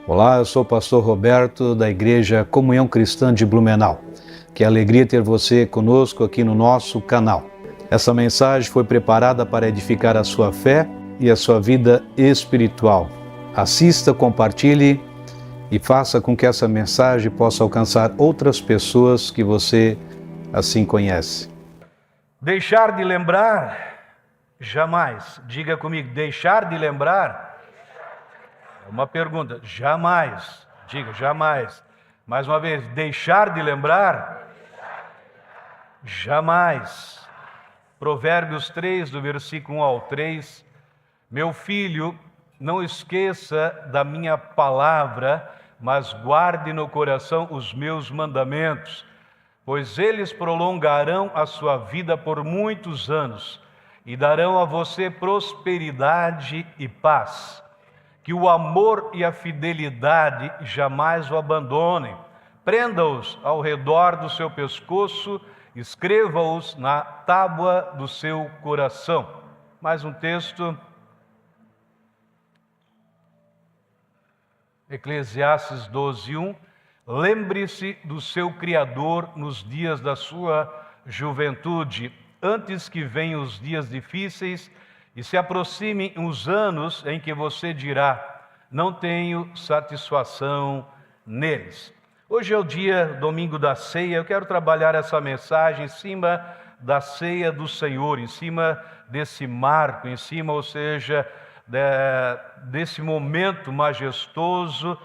Olá, eu sou o pastor Roberto da Igreja Comunhão Cristã de Blumenau. Que alegria ter você conosco aqui no nosso canal. Essa mensagem foi preparada para edificar a sua fé e a sua vida espiritual. Assista, compartilhe e faça com que essa mensagem possa alcançar outras pessoas que você assim conhece. Deixar de lembrar, jamais. Diga comigo, deixar de lembrar. Uma pergunta, jamais. Diga, jamais. Mais uma vez, deixar de lembrar? Jamais. Provérbios 3, do versículo 1 ao 3. Meu filho, não esqueça da minha palavra, mas guarde no coração os meus mandamentos, pois eles prolongarão a sua vida por muitos anos e darão a você prosperidade e paz. Que o amor e a fidelidade jamais o abandonem. Prenda-os ao redor do seu pescoço, escreva-os na tábua do seu coração. Mais um texto. Eclesiastes 12:1. Lembre-se do seu Criador nos dias da sua juventude, antes que venham os dias difíceis e se aproximem os anos em que você dirá: não tenho satisfação neles. Hoje é o dia, domingo da ceia. Eu quero trabalhar essa mensagem em cima da ceia do Senhor, em cima desse marco, em cima, ou seja, desse momento majestoso,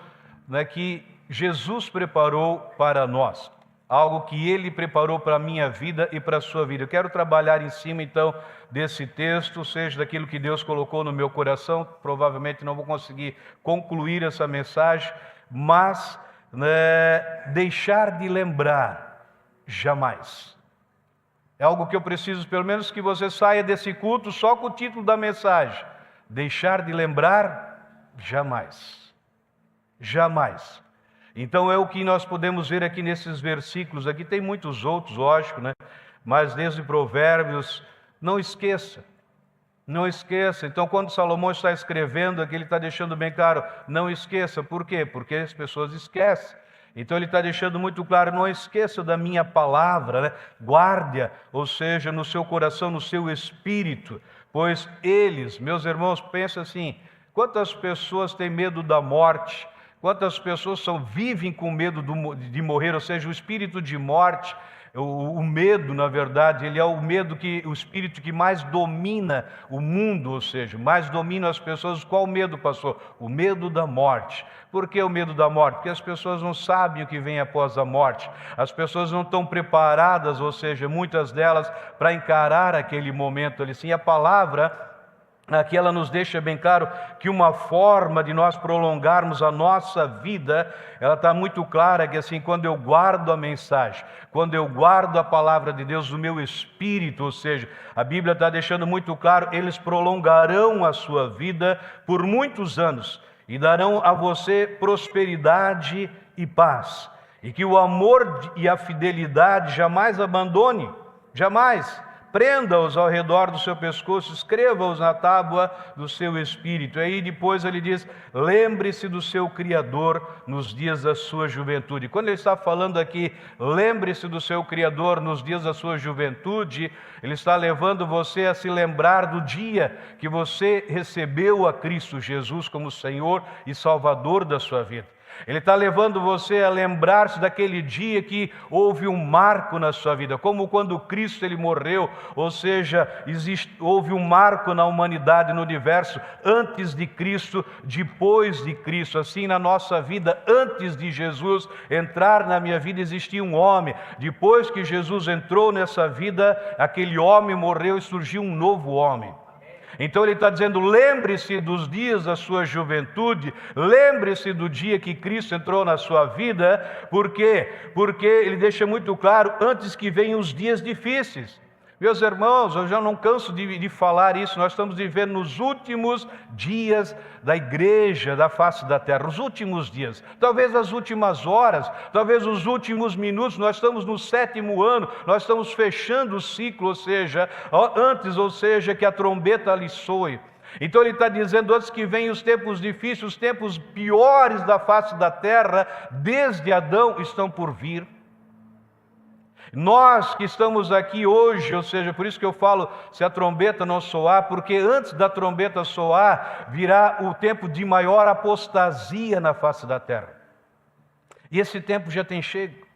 né, que Jesus preparou para nós. Algo que Ele preparou para a minha vida e para a sua vida. Eu quero trabalhar em cima, então, desse texto, ou seja, daquilo que Deus colocou no meu coração. Provavelmente não vou conseguir concluir essa mensagem, mas deixar de lembrar, jamais. É algo que eu preciso, pelo menos, que você saia desse culto só com o título da mensagem. Deixar de lembrar, jamais. Jamais. Então é o que nós podemos ver aqui nesses versículos. Aqui tem muitos outros, lógico, né? Mas desde Provérbios, não esqueça. Não esqueça. Então quando Salomão está escrevendo aqui, ele está deixando bem claro, não esqueça. Por quê? Porque as pessoas esquecem. Então ele está deixando muito claro, não esqueça da minha palavra, né? Guarde-a, ou seja, no seu coração, no seu espírito. Pois eles, meus irmãos, pensam assim, quantas pessoas têm medo da morte? Quantas pessoas vivem com medo de morrer, ou seja, o espírito de morte, o medo, na verdade, ele é o espírito que mais domina o mundo, ou seja, mais domina as pessoas. Qual o medo, pastor? O medo da morte. Por que o medo da morte? Porque as pessoas não sabem o que vem após a morte. As pessoas não estão preparadas, ou seja, muitas delas, para encarar aquele momento ali. Sim, a palavra aqui ela nos deixa bem claro que uma forma de nós prolongarmos a nossa vida, ela está muito clara, que assim, quando eu guardo a mensagem, quando eu guardo a palavra de Deus no meu espírito, ou seja, a Bíblia está deixando muito claro, eles prolongarão a sua vida por muitos anos e darão a você prosperidade e paz. E que o amor e a fidelidade jamais abandone, jamais. Prenda-os ao redor do seu pescoço, escreva-os na tábua do seu espírito. Aí depois ele diz, lembre-se do seu Criador nos dias da sua juventude. Quando ele está falando aqui, lembre-se do seu Criador nos dias da sua juventude, ele está levando você a se lembrar do dia que você recebeu a Cristo Jesus como Senhor e Salvador da sua vida. Ele está levando você a lembrar-se daquele dia que houve um marco na sua vida, como quando Cristo ele morreu, ou seja, houve um marco na humanidade, no universo, antes de Cristo, depois de Cristo. Assim, na nossa vida, antes de Jesus entrar na minha vida, existia um homem. Depois que Jesus entrou nessa vida, aquele homem morreu e surgiu um novo homem. Então ele está dizendo, lembre-se dos dias da sua juventude, lembre-se do dia que Cristo entrou na sua vida. Por quê? Porque ele deixa muito claro, antes que venham os dias difíceis. Meus irmãos, eu já não canso de falar isso, nós estamos vivendo nos últimos dias da igreja, da face da terra, os últimos dias, talvez as últimas horas, talvez os últimos minutos. Nós estamos no 7º ano, nós estamos fechando o ciclo, ou seja, que a trombeta lhe soe. Então ele está dizendo, antes que venham os tempos difíceis, os tempos piores da face da terra, desde Adão, estão por vir. Nós que estamos aqui hoje, ou seja, por isso que eu falo, se a trombeta não soar, porque antes da trombeta soar, virá o tempo de maior apostasia na face da terra. E esse tempo já tem chego.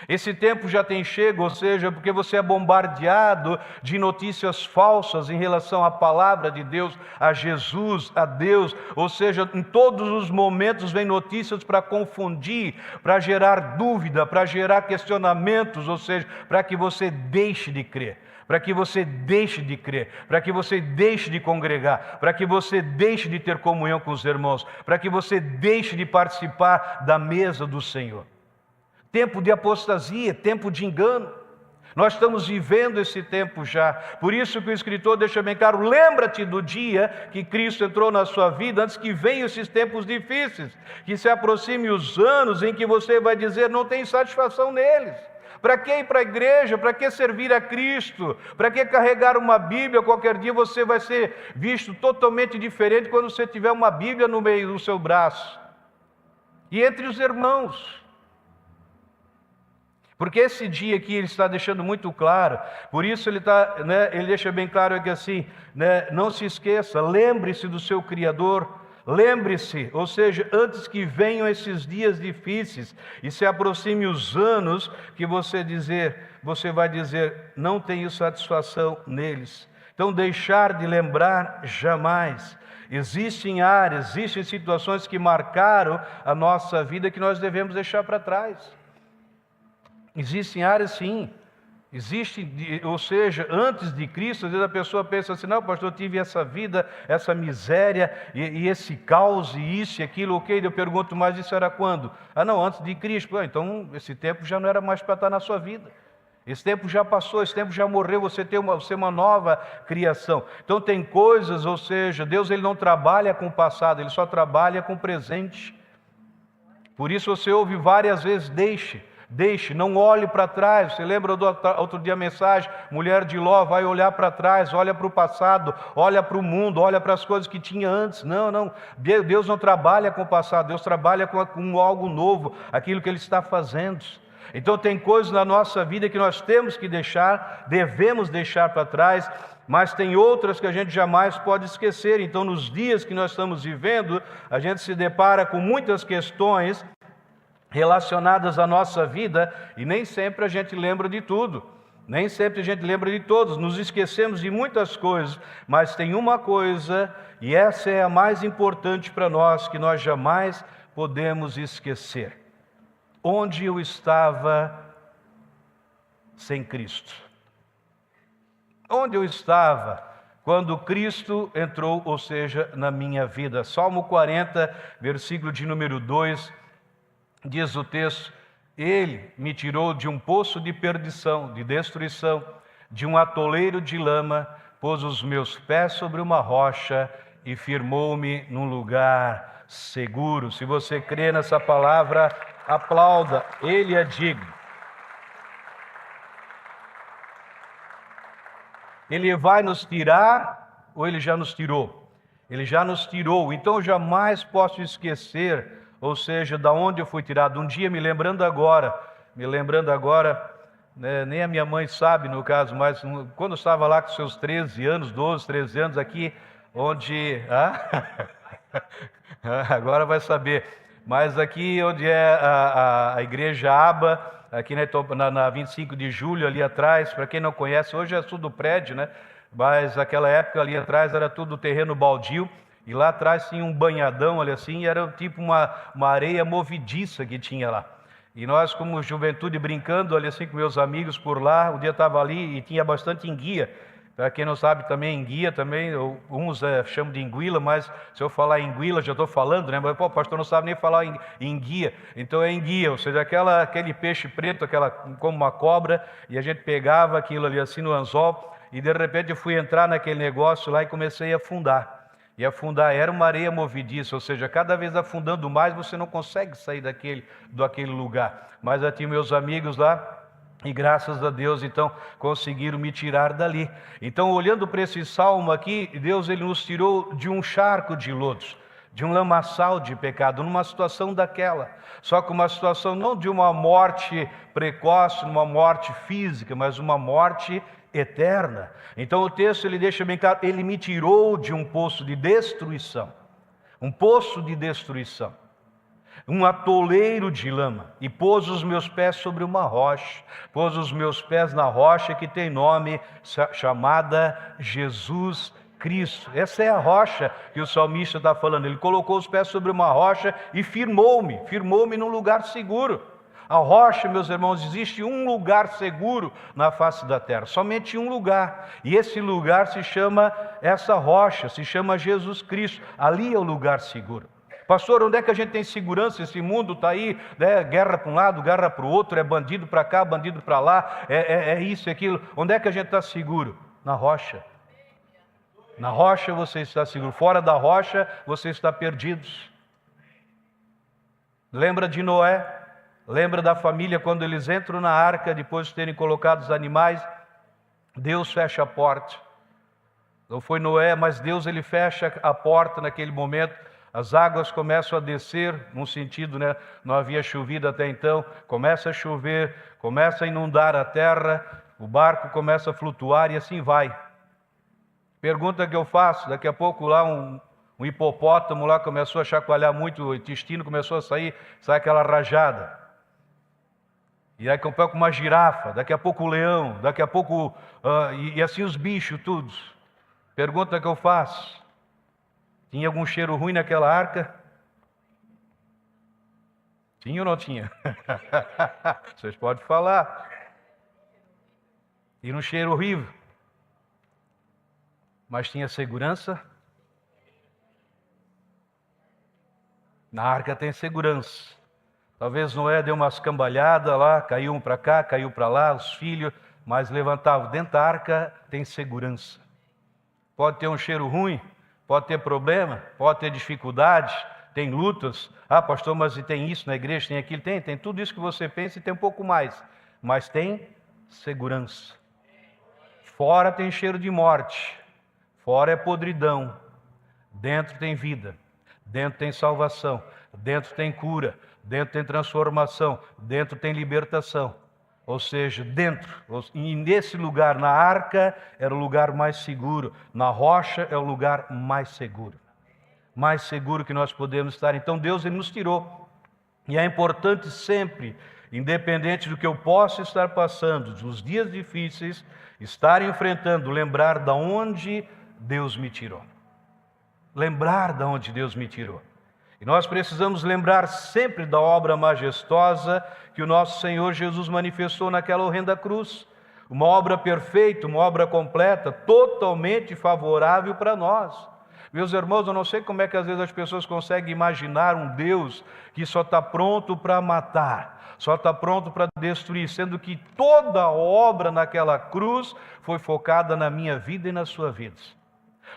Esse tempo já tem chego, ou seja, porque você é bombardeado de notícias falsas em relação à palavra de Deus, a Jesus, a Deus, ou seja, em todos os momentos vem notícias para confundir, para gerar dúvida, para gerar questionamentos, ou seja, para que você deixe de crer. Para que você deixe de crer, para que você deixe de congregar, para que você deixe de ter comunhão com os irmãos, para que você deixe de participar da mesa do Senhor. Tempo de apostasia, tempo de engano. Nós estamos vivendo esse tempo já. Por isso que o escritor deixa bem claro, lembra-te do dia que Cristo entrou na sua vida, antes que venham esses tempos difíceis, que se aproxime os anos em que você vai dizer, não tem satisfação neles. Para que ir para a igreja? Para que servir a Cristo? Para que carregar uma Bíblia? Qualquer dia você vai ser visto totalmente diferente quando você tiver uma Bíblia no meio do seu braço. E entre os irmãos. Porque esse dia aqui ele está deixando muito claro, por isso ele deixa bem claro que assim, não se esqueça, lembre-se do seu Criador, lembre-se, ou seja, antes que venham esses dias difíceis e se aproxime os anos que você vai dizer, não tenho satisfação neles. Então deixar de lembrar jamais. Existem áreas, existem situações que marcaram a nossa vida que nós devemos deixar para trás. Existem áreas sim, ou seja, antes de Cristo, às vezes a pessoa pensa assim, não pastor, eu tive essa vida, essa miséria, e esse caos, e isso e aquilo, ok, eu pergunto, mas isso era quando? Ah não, antes de Cristo, então esse tempo já não era mais para estar na sua vida, esse tempo já passou, esse tempo já morreu, você é uma nova criação. Então tem coisas, ou seja, Deus ele não trabalha com o passado, ele só trabalha com o presente. Por isso você ouve várias vezes, deixe, não olhe para trás. Você lembra do outro dia a mensagem? Mulher de Ló vai olhar para trás, olha para o passado, olha para o mundo, olha para as coisas que tinha antes. Não, Deus não trabalha com o passado, Deus trabalha com algo novo, aquilo que Ele está fazendo. Então tem coisas na nossa vida que nós temos que deixar, devemos deixar para trás, mas tem outras que a gente jamais pode esquecer. Então nos dias que nós estamos vivendo, a gente se depara com muitas questões relacionadas à nossa vida, e nem sempre a gente lembra de tudo, nem sempre a gente lembra de todos, nos esquecemos de muitas coisas, mas tem uma coisa, e essa é a mais importante para nós, que nós jamais podemos esquecer: onde eu estava sem Cristo? Onde eu estava quando Cristo entrou, ou seja, na minha vida? Salmo 40, versículo de número 2, diz o texto, Ele me tirou de um poço de perdição, de destruição, de um atoleiro de lama, pôs os meus pés sobre uma rocha e firmou-me num lugar seguro. Se você crê nessa palavra, aplauda, Ele é digno. Ele vai nos tirar ou Ele já nos tirou? Ele já nos tirou, então eu jamais posso esquecer, ou seja, da onde eu fui tirado. Um dia, me lembrando agora, nem a minha mãe sabe no caso, mas quando eu estava lá com seus 13 anos, 12, 13 anos, aqui onde... agora vai saber. Mas aqui onde é a igreja Aba, aqui na 25 de julho, ali atrás, para quem não conhece, hoje é tudo prédio, né? Mas naquela época ali atrás era tudo terreno baldio. E lá atrás tinha um banhadão, olha assim, era tipo uma areia movediça que tinha lá. E nós, como juventude, brincando, olha assim, com meus amigos por lá, o dia estava ali e tinha bastante enguia. Para quem não sabe também, enguia também, uns chamam de enguila, mas se eu falar enguila, já estou falando, né? Mas o pastor não sabe nem falar enguia. Então é enguia, ou seja, aquele peixe preto, como uma cobra, e a gente pegava aquilo ali assim no anzol, e de repente eu fui entrar naquele negócio lá e comecei a afundar. E afundar era uma areia movediça, ou seja, cada vez afundando mais você não consegue sair daquele lugar. Mas eu tinha meus amigos lá, E graças a Deus, então, conseguiram me tirar dali. Então, olhando para esse salmo aqui, Deus ele nos tirou de um charco de lodos, de um lamaçal de pecado, numa situação daquela. Só que uma situação não de uma morte precoce, uma morte física, mas uma morte eterna. Então, o texto ele deixa bem claro, ele me tirou de um poço de destruição. Um poço de destruição. Um atoleiro de lama, e pôs os meus pés sobre uma rocha, pôs os meus pés na rocha que tem nome chamada Jesus Cristo. Essa é a rocha que o salmista está falando. Ele colocou os pés sobre uma rocha e firmou-me num lugar seguro. A rocha, meus irmãos, existe um lugar seguro na face da terra, somente um lugar. E esse lugar se chama, essa rocha, se chama Jesus Cristo. Ali é o lugar seguro. Pastor, onde é que a gente tem segurança? Esse mundo está aí, né? Guerra para um lado, guerra para o outro, é bandido para cá, bandido para lá, é isso e aquilo. Onde é que a gente está seguro? Na rocha. Na rocha você está seguro, fora da rocha você está perdido. Lembra de Noé? Lembra da família quando eles entram na arca, depois de terem colocado os animais? Deus fecha a porta. Não foi Noé, mas Deus ele fecha a porta naquele momento. As águas começam a descer, num sentido, né? Não havia chovido até então, começa a chover, começa a inundar a terra, o barco começa a flutuar e assim vai. Pergunta que eu faço, daqui a pouco lá um hipopótamo lá começou a chacoalhar muito, o intestino começou a sai aquela rajada. E daqui a pouco uma girafa, daqui a pouco o leão, daqui a pouco, e assim os bichos, todos. Pergunta que eu faço. Tinha algum cheiro ruim naquela arca? Tinha ou não tinha? Vocês podem falar. E um cheiro horrível. Mas tinha segurança? Na arca tem segurança. Talvez Noé deu umas cambalhadas lá, caiu um para cá, caiu para lá, os filhos, mas levantavam. Dentro da arca tem segurança. Pode ter um cheiro ruim, pode ter problema, pode ter dificuldades, tem lutas. Ah, pastor, mas tem isso na igreja, tem aquilo, tem tudo isso que você pensa e tem um pouco mais. Mas tem segurança. Fora tem cheiro de morte, fora é podridão, dentro tem vida, dentro tem salvação, dentro tem cura, dentro tem transformação, dentro tem libertação. Ou seja, dentro, e nesse lugar, na arca, era o lugar mais seguro, na rocha é o lugar mais seguro que nós podemos estar. Então Deus ele nos tirou, e é importante sempre, independente do que eu possa estar passando, dos dias difíceis, estar enfrentando, lembrar de onde Deus me tirou. Lembrar de onde Deus me tirou. E nós precisamos lembrar sempre da obra majestosa que o nosso Senhor Jesus manifestou naquela horrenda cruz. Uma obra perfeita, uma obra completa, totalmente favorável para nós. Meus irmãos, eu não sei como é que às vezes as pessoas conseguem imaginar um Deus que só está pronto para matar, só está pronto para destruir, sendo que toda a obra naquela cruz foi focada na minha vida e na sua vida.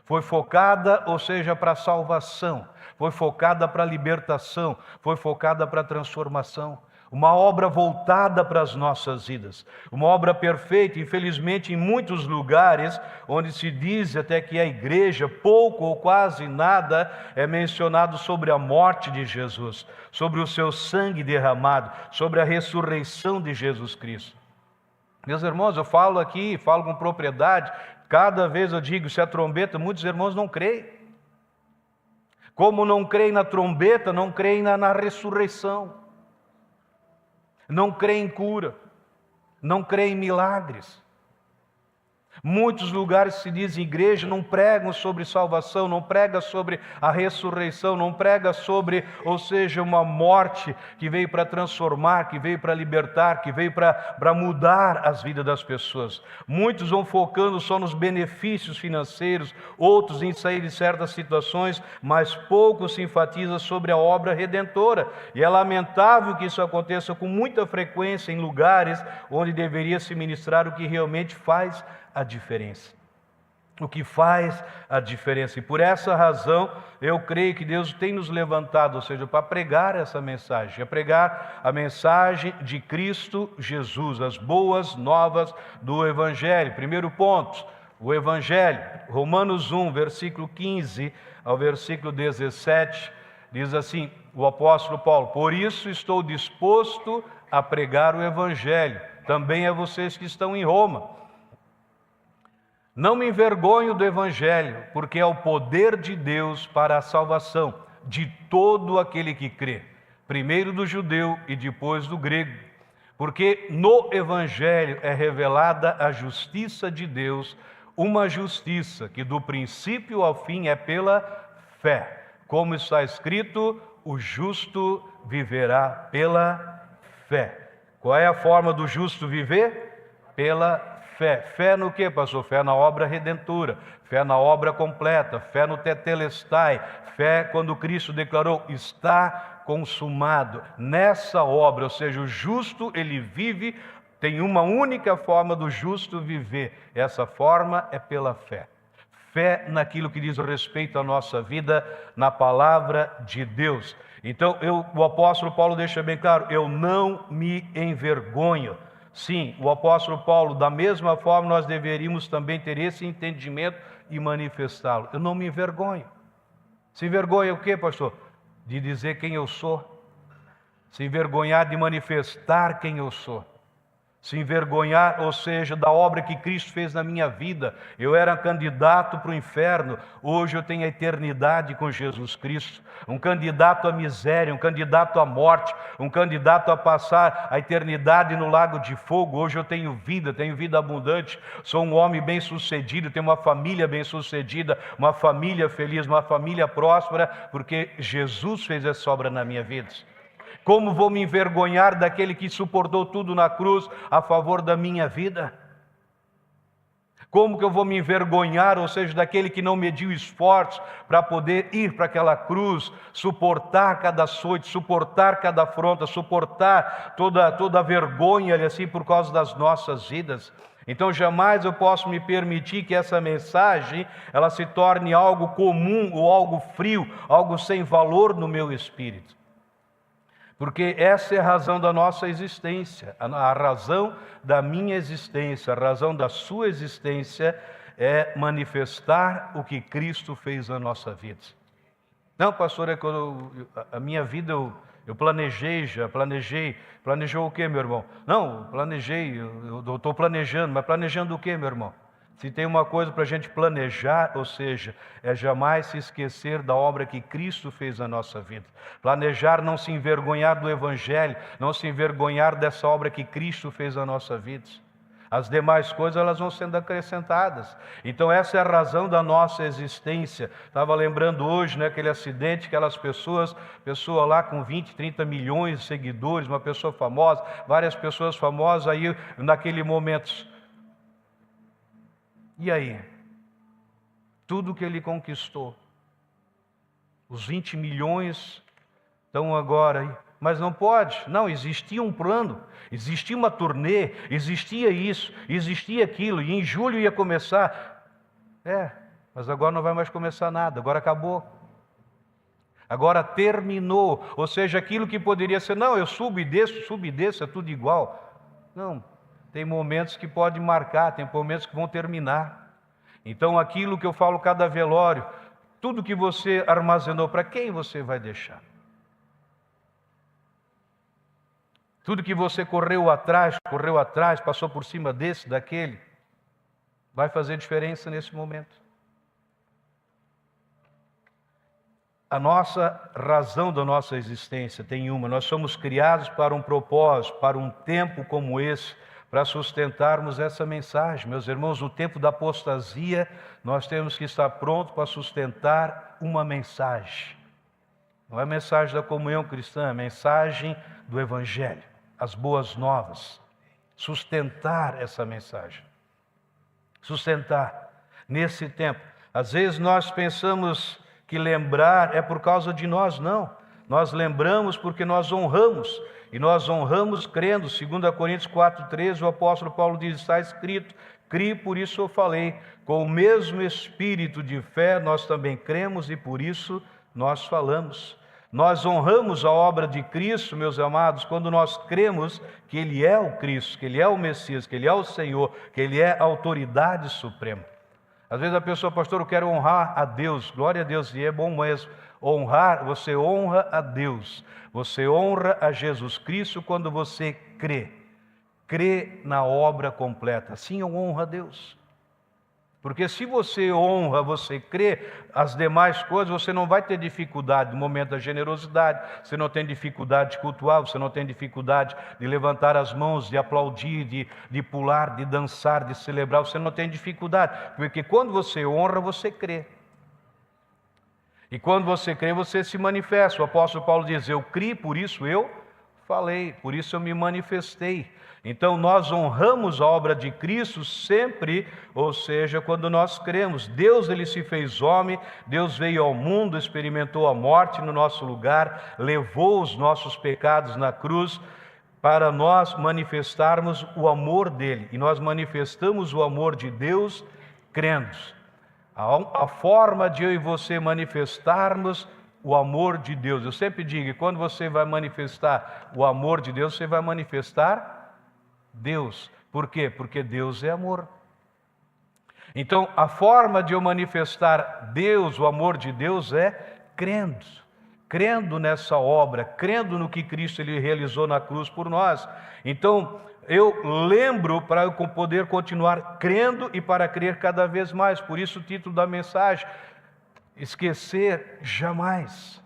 Foi focada, ou seja, para a salvação, foi focada para a libertação, foi focada para a transformação. Uma obra voltada para as nossas vidas, uma obra perfeita. Infelizmente, em muitos lugares, onde se diz até que a igreja, pouco ou quase nada é mencionado sobre a morte de Jesus, sobre o seu sangue derramado, sobre a ressurreição de Jesus Cristo. Meus irmãos, eu falo aqui, falo com propriedade, cada vez eu digo, se a trombeta, muitos irmãos não creem. Como não creem na trombeta, não creem na ressurreição. Não creem em cura, não creem em milagres. Muitos lugares se diz igreja não pregam sobre salvação, não prega sobre a ressurreição, não prega sobre, ou seja, uma morte que veio para transformar, que veio para libertar, que veio para mudar as vidas das pessoas. Muitos vão focando só nos benefícios financeiros, outros em sair de certas situações, mas poucos se enfatizam sobre a obra redentora. E é lamentável que isso aconteça com muita frequência em lugares onde deveria se ministrar o que realmente faz a diferença. o que faz a diferença. E por essa razão, eu creio que Deus tem nos levantado, ou seja, para pregar essa mensagem, a pregar a mensagem de Cristo Jesus, as boas novas do Evangelho. Primeiro ponto, o Evangelho. Romanos 1, versículo 15 ao versículo 17, diz assim, o apóstolo Paulo: por isso estou disposto a pregar o Evangelho, também a vocês que estão em Roma. Não me envergonho do Evangelho, porque é o poder de Deus para a salvação de todo aquele que crê, primeiro do judeu e depois do grego. Porque no Evangelho é revelada a justiça de Deus, uma justiça que do princípio ao fim é pela fé. Como está escrito, o justo viverá pela fé. Qual é a forma do justo viver? Pela fé. Fé no que, pastor? Fé na obra redentora, fé na obra completa, fé no tetelestai, fé quando Cristo declarou, está consumado. Nessa obra, ou seja, o justo, ele vive, tem uma única forma do justo viver. Essa forma é pela fé. Fé naquilo que diz respeito à nossa vida, na palavra de Deus. Então, o apóstolo Paulo deixa bem claro, eu não me envergonho. Sim, o apóstolo Paulo, da mesma forma, nós deveríamos também ter esse entendimento e manifestá-lo. Eu não me envergonho. Se envergonha o quê, pastor? De dizer quem eu sou. Se envergonhar de manifestar quem eu sou. Se envergonhar, ou seja, da obra que Cristo fez na minha vida. Eu era candidato para o inferno, hoje eu tenho a eternidade com Jesus Cristo. Um candidato à miséria, um candidato à morte, um candidato a passar a eternidade no lago de fogo. Hoje eu tenho vida abundante. Sou um homem bem-sucedido, tenho uma família bem-sucedida, uma família feliz, uma família próspera, porque Jesus fez essa obra na minha vida. Como vou me envergonhar daquele que suportou tudo na cruz a favor da minha vida? Como que eu vou me envergonhar, ou seja, daquele que não mediu esforços para poder ir para aquela cruz, suportar cada açoite, suportar cada afronta, suportar toda a vergonha assim por causa das nossas vidas? Então jamais eu posso me permitir que essa mensagem ela se torne algo comum ou algo frio, algo sem valor no meu espírito. Porque essa é a razão da nossa existência, a razão da minha existência, a razão da sua existência é manifestar o que Cristo fez na nossa vida. Não, pastor, é que a minha vida eu planejei, planejou o quê, meu irmão? Não, planejei, eu estou planejando, mas planejando o quê, meu irmão? Se tem uma coisa para a gente planejar, ou seja, é jamais se esquecer da obra que Cristo fez na nossa vida. Planejar, não se envergonhar do Evangelho, não se envergonhar dessa obra que Cristo fez na nossa vida. As demais coisas elas vão sendo acrescentadas. Então essa é a razão da nossa existência. Estava lembrando hoje, né, aquele acidente, aquelas pessoa lá com 20, 30 milhões de seguidores, uma pessoa famosa, várias pessoas famosas, aí naquele momento... E aí? Tudo que ele conquistou, os 20 milhões estão agora aí, mas não pode, não, existia um plano, existia uma turnê, existia isso, existia aquilo, e em julho ia começar, mas agora não vai mais começar nada, agora acabou, agora terminou, ou seja, aquilo que poderia ser, não, eu subo e desço, é tudo igual, não. Tem momentos que podem marcar, tem momentos que vão terminar. Então aquilo que eu falo cada velório, tudo que você armazenou, para quem você vai deixar? Tudo que você correu atrás, passou por cima desse, daquele, vai fazer diferença nesse momento. A nossa razão da nossa existência tem uma, nós somos criados para um propósito, para um tempo como esse, para sustentarmos essa mensagem. Meus irmãos, no tempo da apostasia, nós temos que estar prontos para sustentar uma mensagem. Não é a mensagem da comunhão cristã, é a mensagem do Evangelho, as boas novas. Sustentar essa mensagem. Sustentar nesse tempo. Às vezes nós pensamos que lembrar é por causa de nós, não. Nós lembramos porque nós honramos. E nós honramos crendo. 2 Coríntios 4,13, o apóstolo Paulo diz, está escrito Criei, por isso eu falei. Com o mesmo espírito de fé, nós também cremos e por isso nós falamos. Nós honramos a obra de Cristo, meus amados, quando nós cremos que Ele é o Cristo, que Ele é o Messias, que Ele é o Senhor, que Ele é a autoridade suprema. Às vezes a pessoa, pastor, eu quero honrar a Deus. Glória a Deus, e é bom mesmo. Honrar, você honra a Deus. Você honra a Jesus Cristo quando você crê. Crê na obra completa. Assim eu honro a Deus. Porque se você honra, você crê, as demais coisas, você não vai ter dificuldade no momento da generosidade, você não tem dificuldade de cultuar, você não tem dificuldade de levantar as mãos, de aplaudir, de pular, de dançar, de celebrar, você não tem dificuldade. Porque quando você honra, você crê. E quando você crê, você se manifesta. O apóstolo Paulo diz, eu criei, por isso eu falei, por isso eu me manifestei. Então nós honramos a obra de Cristo sempre, ou seja, quando nós cremos. Deus, Ele se fez homem, Deus veio ao mundo, experimentou a morte no nosso lugar, levou os nossos pecados na cruz, para nós manifestarmos o amor dEle. E nós manifestamos o amor de Deus crendo. A forma de eu e você manifestarmos o amor de Deus. Eu sempre digo, quando você vai manifestar o amor de Deus, você vai manifestar Deus. Por quê? Porque Deus é amor. Então, a forma de eu manifestar Deus, o amor de Deus, é crendo. Crendo nessa obra, crendo no que Cristo Ele realizou na cruz por nós. Então, eu lembro para eu poder continuar crendo e para crer cada vez mais. Por isso o título da mensagem, esquecer jamais.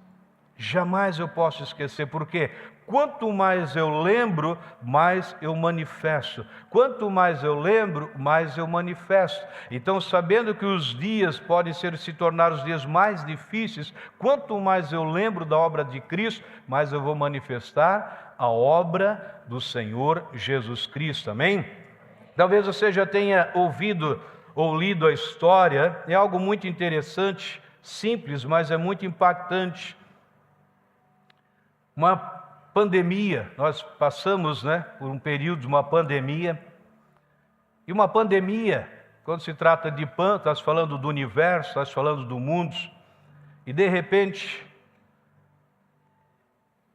Jamais eu posso esquecer. Por quê? Quanto mais eu lembro, mais eu manifesto. Quanto mais eu lembro, mais eu manifesto. Então, sabendo que os dias podem se tornar os dias mais difíceis, quanto mais eu lembro da obra de Cristo, mais eu vou manifestar a obra do Senhor Jesus Cristo. Amém? Talvez você já tenha ouvido ou lido a história. É algo muito interessante, simples, mas é muito impactante. Uma pandemia, nós passamos por um período de uma pandemia, e uma pandemia, quando se trata de estás falando do universo, estás falando do mundo, e de repente,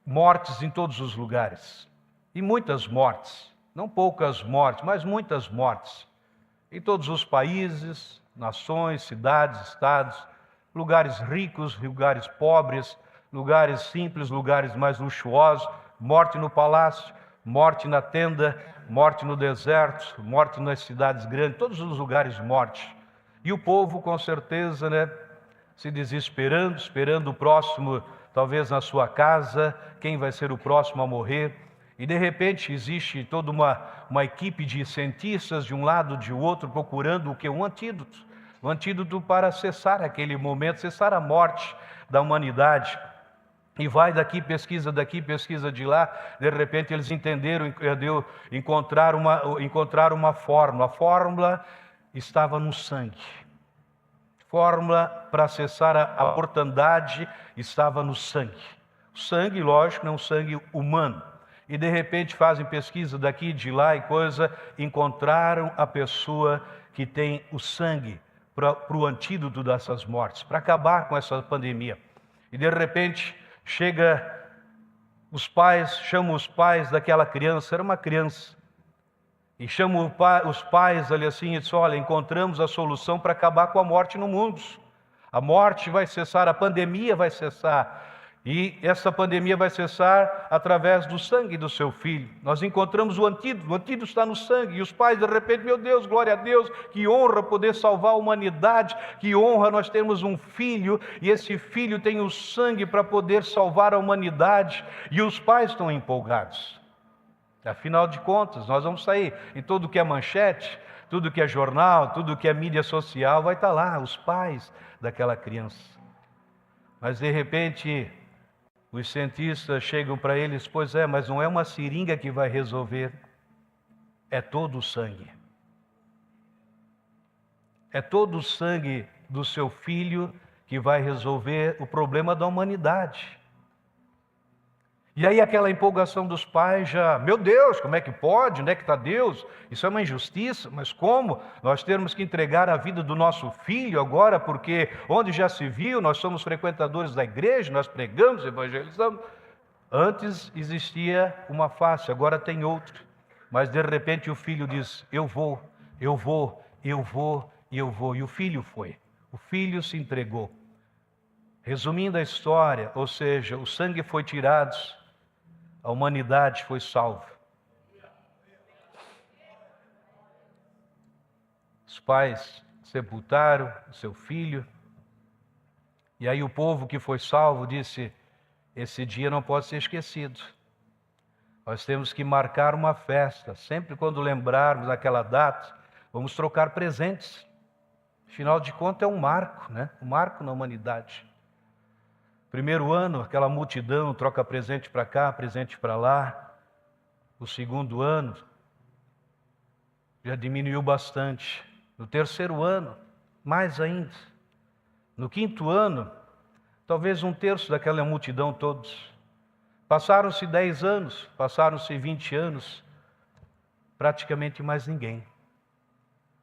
mortes em todos os lugares, e muitas mortes, não poucas mortes, mas muitas mortes, em todos os países, nações, cidades, estados, lugares ricos, lugares pobres, lugares simples, lugares mais luxuosos, morte no palácio, morte na tenda, morte no deserto, morte nas cidades grandes, todos os lugares morte. E o povo com certeza, se desesperando, esperando o próximo, talvez na sua casa, quem vai ser o próximo a morrer. E de repente existe toda uma equipe de cientistas de um lado, de outro, procurando o que? Um antídoto. Um antídoto para cessar aquele momento, cessar a morte da humanidade. E vai daqui, pesquisa de lá, de repente eles entenderam, encontraram uma fórmula. A fórmula estava no sangue. A fórmula para cessar a mortandade estava no sangue. O sangue, lógico, não é um sangue humano. E de repente fazem pesquisa daqui, de lá e coisa, encontraram a pessoa que tem o sangue para o antídoto dessas mortes, para acabar com essa pandemia. E de repente chega os pais, chamam os pais daquela criança, era uma criança, e chamam os pais ali assim e diz, olha, encontramos a solução para acabar com a morte no mundo. A morte vai cessar, a pandemia vai cessar, e essa pandemia vai cessar através do sangue do seu filho. Nós encontramos o antídoto está no sangue, e os pais de repente, meu Deus, glória a Deus, que honra poder salvar a humanidade, que honra nós termos um filho, e esse filho tem o sangue para poder salvar a humanidade, e os pais estão empolgados. Afinal de contas, nós vamos sair, e tudo que é manchete, tudo que é jornal, tudo que é mídia social, vai estar lá, os pais daquela criança. Mas de repente, os cientistas chegam para eles, pois é, mas não é uma seringa que vai resolver, é todo o sangue. É todo o sangue do seu filho que vai resolver o problema da humanidade. E aí aquela empolgação dos pais já, meu Deus, como é que pode? Onde é que está Deus? Isso é uma injustiça, mas como? Nós temos que entregar a vida do nosso filho agora, porque onde já se viu, nós somos frequentadores da igreja, nós pregamos, evangelizamos. Antes existia uma face, agora tem outra. Mas de repente o filho diz, eu vou, eu vou, eu vou e eu vou. E o filho foi, o filho se entregou. Resumindo a história, ou seja, o sangue foi tirado, a humanidade foi salva. Os pais sepultaram o seu filho, e aí o povo que foi salvo disse, esse dia não pode ser esquecido. Nós temos que marcar uma festa. Sempre quando lembrarmos daquela data, vamos trocar presentes. Afinal de contas é um marco, né? Um marco na humanidade. Primeiro ano, aquela multidão troca presente para cá, presente para lá. O segundo ano já diminuiu bastante. No terceiro ano, mais ainda. No quinto ano, talvez 1/3 daquela multidão todos. Passaram-se 10 anos, passaram-se 20 anos, praticamente mais ninguém.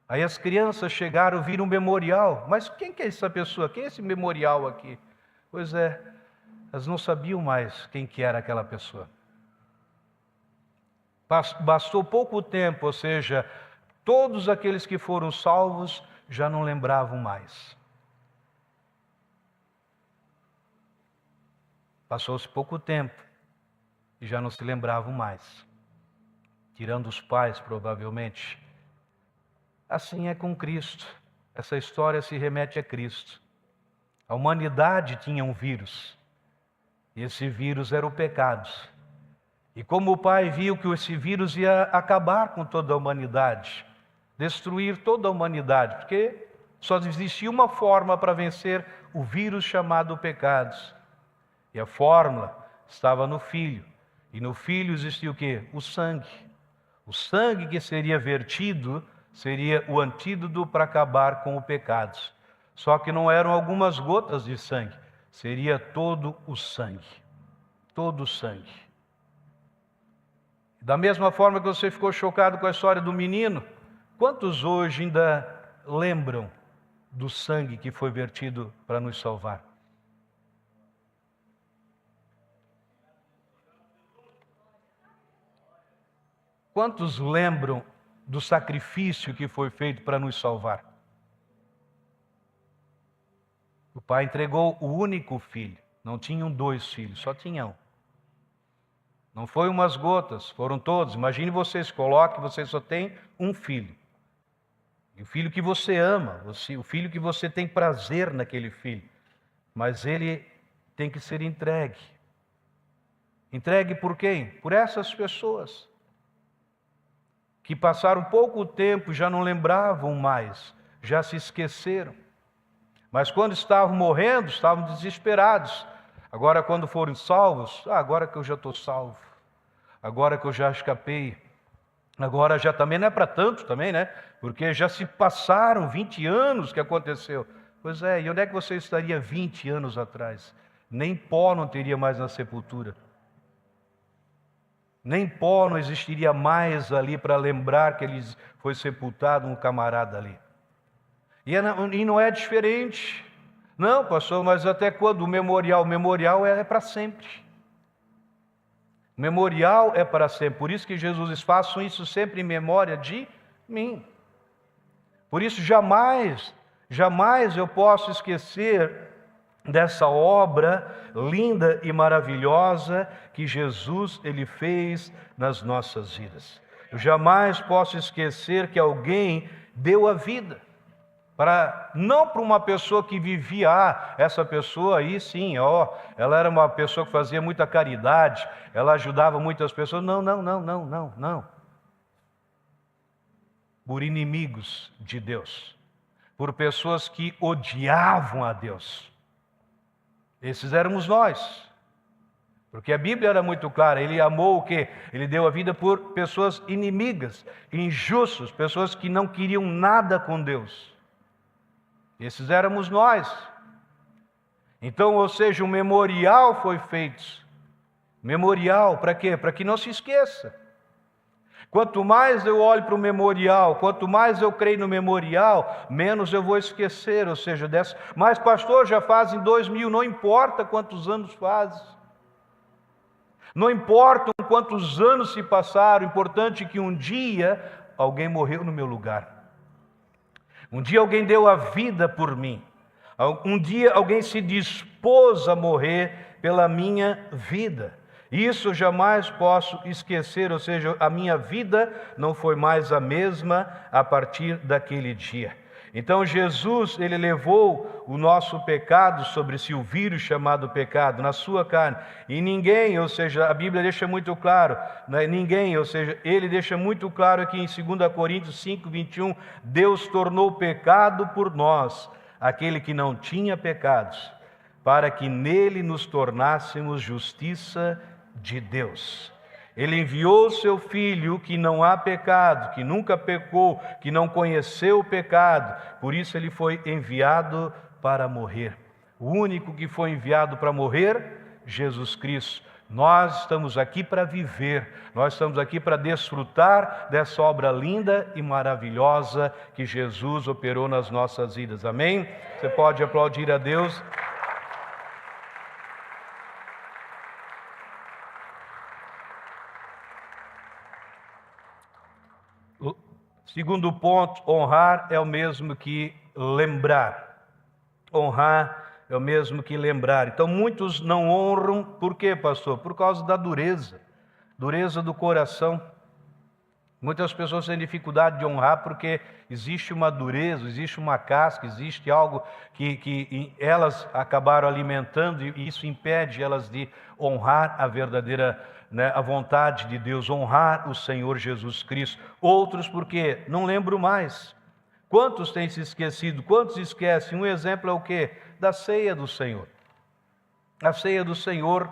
Aí as crianças chegaram, viram um memorial. Mas quem que é essa pessoa? Quem é esse memorial aqui? Pois é, elas não sabiam mais quem que era aquela pessoa. Bastou pouco tempo, ou seja, todos aqueles que foram salvos já não lembravam mais. Passou-se pouco tempo e já não se lembravam mais. Tirando os pais, provavelmente. Assim é com Cristo. Essa história se remete a Cristo. A humanidade tinha um vírus. E esse vírus era o pecado. E como o Pai viu que esse vírus ia acabar com toda a humanidade, destruir toda a humanidade, porque só existia uma forma para vencer o vírus chamado pecado. E a fórmula estava no Filho. E no Filho existia o quê? O sangue. O sangue que seria vertido seria o antídoto para acabar com o pecado. Só que não eram algumas gotas de sangue, seria todo o sangue. Todo o sangue. Da mesma forma que você ficou chocado com a história do menino, quantos hoje ainda lembram do sangue que foi vertido para nos salvar? Quantos lembram do sacrifício que foi feito para nos salvar? O Pai entregou o único filho. Não tinham 2 filhos, só tinha um. Não foi umas gotas, foram todos. Imagine vocês, coloque, você só tem um filho. E o filho que você ama, o filho que você tem prazer naquele filho. Mas ele tem que ser entregue. Entregue por quem? Por essas pessoas. Que passaram pouco tempo, já não lembravam mais, já se esqueceram. Mas quando estavam morrendo, estavam desesperados. Agora quando foram salvos, agora que eu já estou salvo, agora que eu já escapei, agora já também não é para tanto também, né? Porque já se passaram 20 anos que aconteceu. Pois é, e onde é que você estaria 20 anos atrás? Nem pó não teria mais na sepultura. Nem pó não existiria mais ali para lembrar que ele foi sepultado, um camarada ali. E não é diferente. Não, pastor, mas até quando o memorial? O memorial é para sempre. O memorial é para sempre. Por isso que Jesus diz, façam isso sempre em memória de mim. Por isso jamais eu posso esquecer dessa obra linda e maravilhosa que Jesus ele fez nas nossas vidas. Eu jamais posso esquecer que alguém deu a vida não para uma pessoa que vivia, essa pessoa aí sim, ela era uma pessoa que fazia muita caridade, ela ajudava muitas pessoas. Não. Por inimigos de Deus, por pessoas que odiavam a Deus. Esses éramos nós. Porque a Bíblia era muito clara, ele amou o quê? Ele deu a vida por pessoas inimigas, injustas, pessoas que não queriam nada com Deus. Esses éramos nós. Então, ou seja, um memorial foi feito Memorial, para quê? Para que não se esqueça. Quanto mais eu olho para o memorial, quanto mais eu creio no memorial, menos eu vou esquecer, ou seja, mas pastor, já fazem 2000, não importa quantos anos faz. Não importa quantos anos se passaram, o importante é que um dia alguém morreu no meu lugar. Um dia alguém deu a vida por mim. Um dia alguém se dispôs a morrer pela minha vida. Isso eu jamais posso esquecer, ou seja, a minha vida não foi mais a mesma a partir daquele dia. Então Jesus, ele levou o nosso pecado sobre si, o vírus chamado pecado, na sua carne. E ninguém, ou seja, a Bíblia deixa muito claro, né? Ninguém, ou seja, ele deixa muito claro aqui em 2 Coríntios 5, 21, Deus tornou pecado por nós, aquele que não tinha pecados, para que nele nos tornássemos justiça de Deus. Ele enviou o seu Filho que não há pecado, que nunca pecou, que não conheceu o pecado, por isso ele foi enviado para morrer. O único que foi enviado para morrer, Jesus Cristo. Nós estamos aqui para viver, nós estamos aqui para desfrutar dessa obra linda e maravilhosa que Jesus operou nas nossas vidas. Amém? Você pode aplaudir a Deus. Segundo ponto, honrar é o mesmo que lembrar. Honrar é o mesmo que lembrar. Então muitos não honram, por quê, pastor? Por causa da dureza do coração. Muitas pessoas têm dificuldade de honrar porque existe uma dureza, existe uma casca, existe algo que elas acabaram alimentando e isso impede elas de honrar a verdadeira, a vontade de Deus, honrar o Senhor Jesus Cristo. Outros porque não lembro mais. Quantos têm se esquecido? Quantos esquecem? Um exemplo é o quê? Da ceia do Senhor. A ceia do Senhor.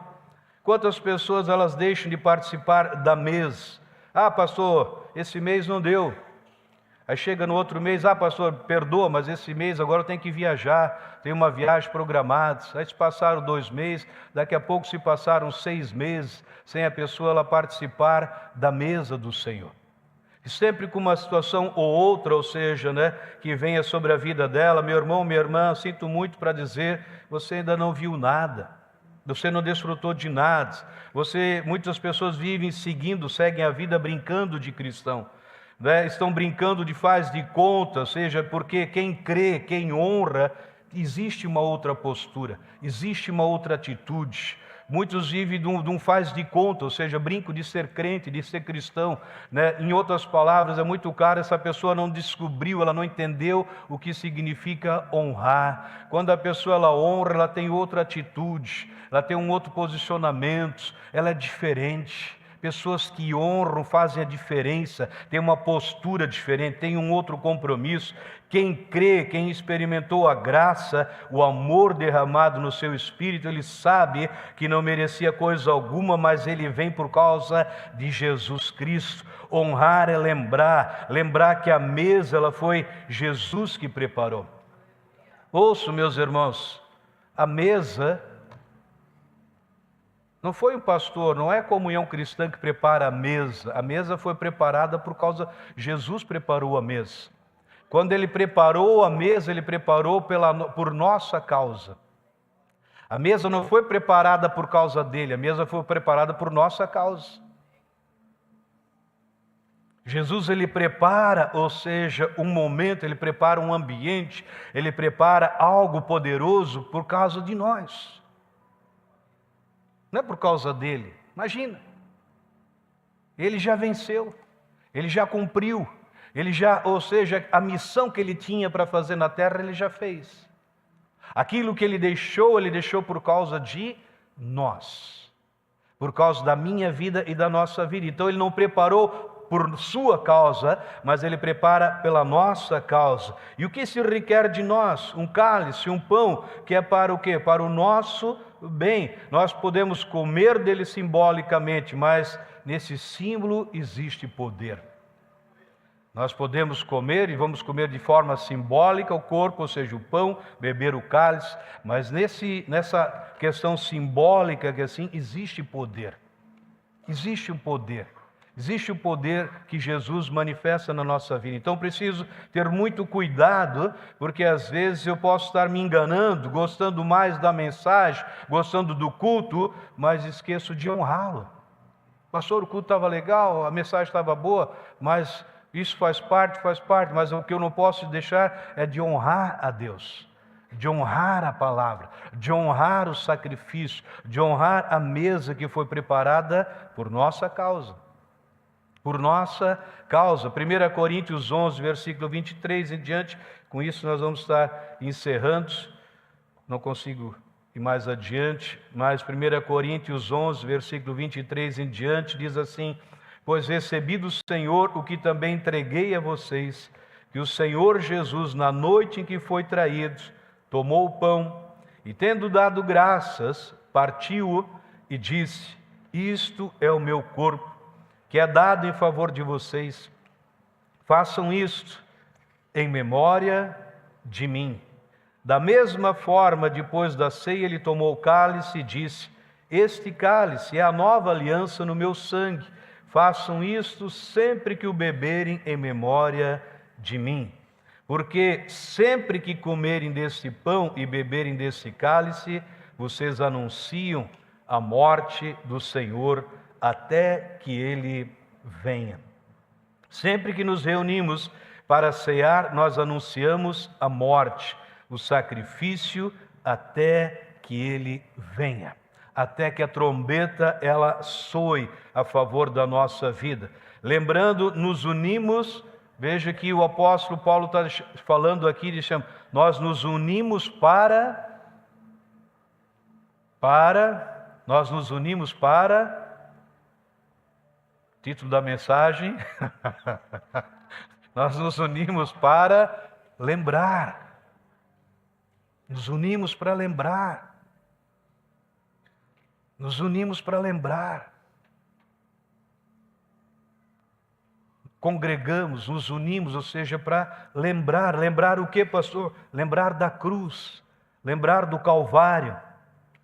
Quantas pessoas elas deixam de participar da mesa? Ah, pastor, esse mês não deu. Aí chega no outro mês, ah, pastor, perdoa, mas esse mês agora eu tenho que viajar, tem uma viagem programada. Aí se passaram 2 meses, daqui a pouco se passaram 6 meses, sem a pessoa ela participar da mesa do Senhor. E sempre com uma situação ou outra, ou seja, que venha sobre a vida dela, meu irmão, minha irmã, sinto muito para dizer, você ainda não viu nada. Você não desfrutou de nada. Muitas pessoas seguem a vida brincando de cristão. Estão brincando de faz de conta, ou seja, porque quem crê, quem honra, existe uma outra postura, existe uma outra atitude. Muitos vivem de um faz de conta, ou seja, brinco de ser crente, de ser cristão. Em outras palavras, é muito claro, essa pessoa não descobriu, ela não entendeu o que significa honrar. Quando a pessoa ela honra, ela tem outra atitude, ela tem um outro posicionamento, ela é diferente. Pessoas que honram fazem a diferença, têm uma postura diferente, têm um outro compromisso. Quem crê, quem experimentou a graça, o amor derramado no seu espírito, ele sabe que não merecia coisa alguma, mas ele vem por causa de Jesus Cristo. Honrar é lembrar que a mesa ela foi Jesus que preparou. Ouço, meus irmãos, a mesa não foi um pastor, não é a comunhão cristã que prepara a mesa foi preparada por causa, Jesus preparou a mesa. Quando ele preparou a mesa, ele preparou por nossa causa. A mesa não foi preparada por causa dele, a mesa foi preparada por nossa causa. Jesus ele prepara, ou seja, um momento, ele prepara um ambiente, ele prepara algo poderoso por causa de nós. Não é por causa dele, imagina. Ele já venceu, ele já cumpriu, ou seja, a missão que ele tinha para fazer na terra, ele já fez. Aquilo que ele deixou por causa de nós, por causa da minha vida e da nossa vida. Então ele não preparou por sua causa, mas ele prepara pela nossa causa. E o que se requer de nós? Um cálice, um pão, que é para o quê? Para o nosso bem. Nós podemos comer dele simbolicamente, mas nesse símbolo existe poder. Nós podemos comer e vamos comer de forma simbólica o corpo, ou seja, o pão, beber o cálice, mas nessa questão simbólica que assim, existe poder. Existe um poder. Existe o poder que Jesus manifesta na nossa vida. Então preciso ter muito cuidado, porque às vezes eu posso estar me enganando, gostando mais da mensagem, gostando do culto, mas esqueço de honrá-lo. Pastor, o culto estava legal, a mensagem estava boa, mas isso faz parte, mas o que eu não posso deixar é de honrar a Deus, de honrar a palavra, de honrar o sacrifício, de honrar a mesa que foi preparada por nossa causa. Por nossa causa. 1 Coríntios 11, versículo 23 em diante, com isso nós vamos estar encerrando, não consigo ir mais adiante, mas 1 Coríntios 11, versículo 23 em diante, diz assim: pois recebi do Senhor o que também entreguei a vocês, que o Senhor Jesus, na noite em que foi traído, tomou o pão e, tendo dado graças, partiu-o e disse: isto é o meu corpo, que é dado em favor de vocês. Façam isto em memória de mim. Da mesma forma, depois da ceia, ele tomou o cálice e disse: este cálice é a nova aliança no meu sangue. Façam isto sempre que o beberem em memória de mim. Porque sempre que comerem desse pão e beberem desse cálice, vocês anunciam a morte do Senhor até que Ele venha. Sempre que nos reunimos para cear, nós anunciamos a morte, o sacrifício, até que Ele venha. Até que a trombeta ela soe a favor da nossa vida. Lembrando, nos unimos, veja que o apóstolo Paulo está falando aqui, ele chama, nós nos unimos nós nos unimos para, título da mensagem, nós nos unimos para lembrar, nos unimos para lembrar. Nos unimos para lembrar. Congregamos, nos unimos, ou seja, para lembrar. Lembrar o que, pastor? Lembrar da cruz, lembrar do Calvário.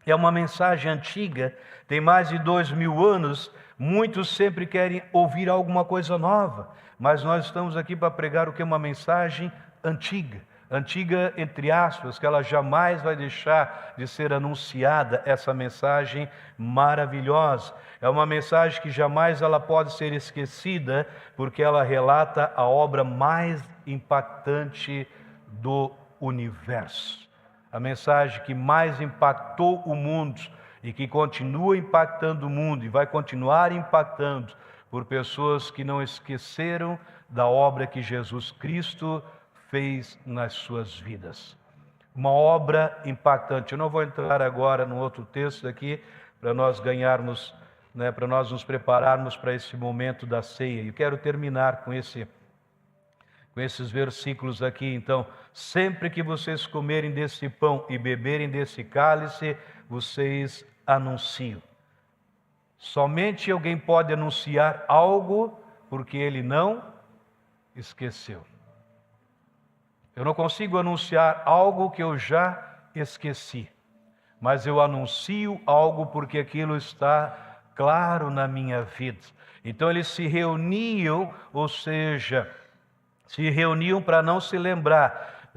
É uma mensagem antiga, tem mais de 2000 anos. Muitos sempre querem ouvir alguma coisa nova, mas nós estamos aqui para pregar o que é uma mensagem antiga. Antiga, entre aspas, que ela jamais vai deixar de ser anunciada, essa mensagem maravilhosa. É uma mensagem que jamais ela pode ser esquecida, porque ela relata a obra mais impactante do universo. A mensagem que mais impactou o mundo e que continua impactando o mundo e vai continuar impactando por pessoas que não esqueceram da obra que Jesus Cristo fez nas suas vidas. Uma obra impactante. Eu não vou entrar agora no outro texto aqui para nós ganharmos, para nós nos prepararmos para esse momento da ceia. E quero terminar com esses versículos aqui. Então, sempre que vocês comerem desse pão e beberem desse cálice, vocês anunciam. Somente alguém pode anunciar algo porque ele não esqueceu. Eu não consigo anunciar algo que eu já esqueci, mas eu anuncio algo porque aquilo está claro na minha vida. Então eles se reuniam, ou seja, se reuniam para não se lembrar,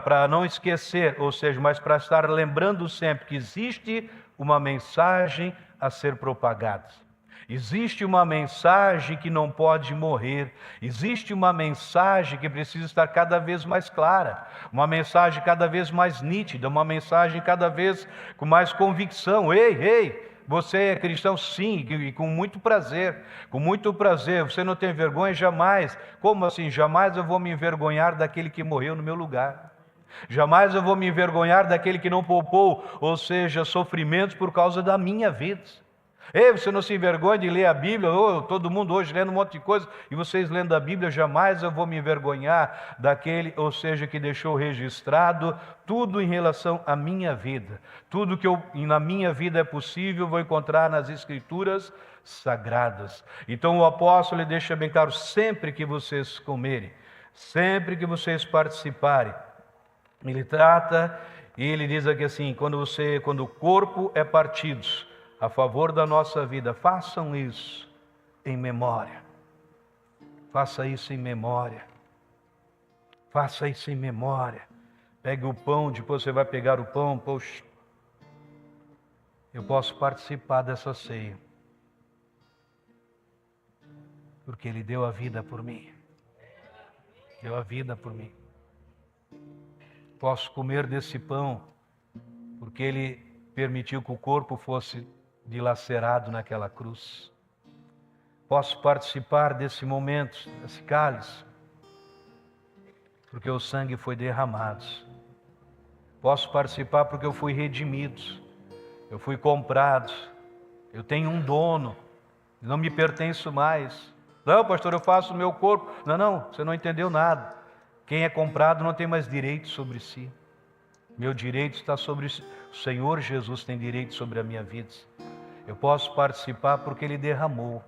para não esquecer, ou seja, mas para estar lembrando sempre que existe uma mensagem a ser propagada. Existe uma mensagem que não pode morrer, existe uma mensagem que precisa estar cada vez mais clara, uma mensagem cada vez mais nítida, uma mensagem cada vez com mais convicção. Ei, você é cristão? Sim, e com muito prazer, você não tem vergonha? Jamais. Como assim? Jamais eu vou me envergonhar daquele que morreu no meu lugar. Jamais eu vou me envergonhar daquele que não poupou, ou seja, sofrimentos por causa da minha vida. Ei, você não se envergonha de ler a Bíblia? Todo mundo hoje lendo um monte de coisa, e vocês lendo a Bíblia, jamais eu vou me envergonhar daquele, ou seja, que deixou registrado tudo em relação à minha vida. Tudo que na minha vida é possível, vou encontrar nas Escrituras sagradas. Então o apóstolo ele deixa bem claro, sempre que vocês comerem, sempre que vocês participarem, ele trata, e ele diz aqui assim, quando o corpo é partido a favor da nossa vida, façam isso em memória. Faça isso em memória. Faça isso em memória. Pegue o pão, depois você vai pegar o pão, poxa, eu posso participar dessa ceia, porque Ele deu a vida por mim. Deu a vida por mim. Posso comer desse pão, porque Ele permitiu que o corpo fosse dilacerado naquela cruz. Posso participar desse momento, desse cálice, porque o sangue foi derramado. Posso participar porque eu fui redimido, eu fui comprado, eu tenho um dono, não me pertenço mais. Não, pastor, eu faço o meu corpo. Não, você não entendeu nada. Quem é comprado não tem mais direito sobre si. Meu direito está sobre o Senhor Jesus, tem direito sobre a minha vida. Eu posso participar porque Ele derramou.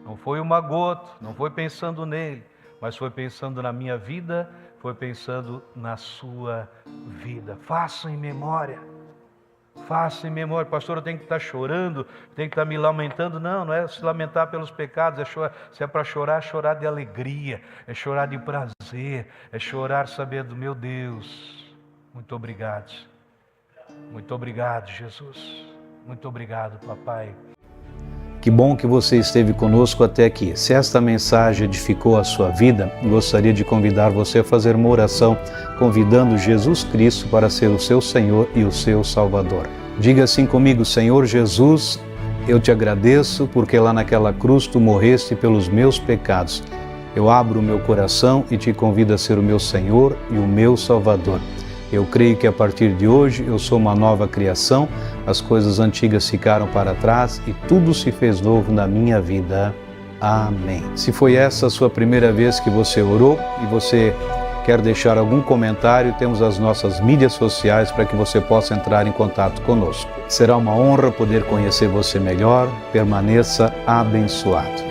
Não foi uma gota, não foi pensando nele, mas foi pensando na minha vida, foi pensando na sua vida. Faça em memória. Faça em memória. Pastor, eu tenho que estar chorando, tenho que estar me lamentando. Não é se lamentar pelos pecados, se é para chorar, chorar de alegria, é chorar de prazer, é chorar sabendo, meu Deus, muito obrigado. Muito obrigado, Jesus. Muito obrigado, papai. Que bom que você esteve conosco até aqui. Se esta mensagem edificou a sua vida, gostaria de convidar você a fazer uma oração convidando Jesus Cristo para ser o seu Senhor e o seu Salvador. Diga assim comigo: Senhor Jesus, eu te agradeço porque lá naquela cruz tu morreste pelos meus pecados. Eu abro o meu coração e te convido a ser o meu Senhor e o meu Salvador. Eu creio que a partir de hoje eu sou uma nova criação, as coisas antigas ficaram para trás e tudo se fez novo na minha vida. Amém. Se foi essa a sua primeira vez que você orou e você quer deixar algum comentário, temos as nossas mídias sociais para que você possa entrar em contato conosco. Será uma honra poder conhecer você melhor. Permaneça abençoado.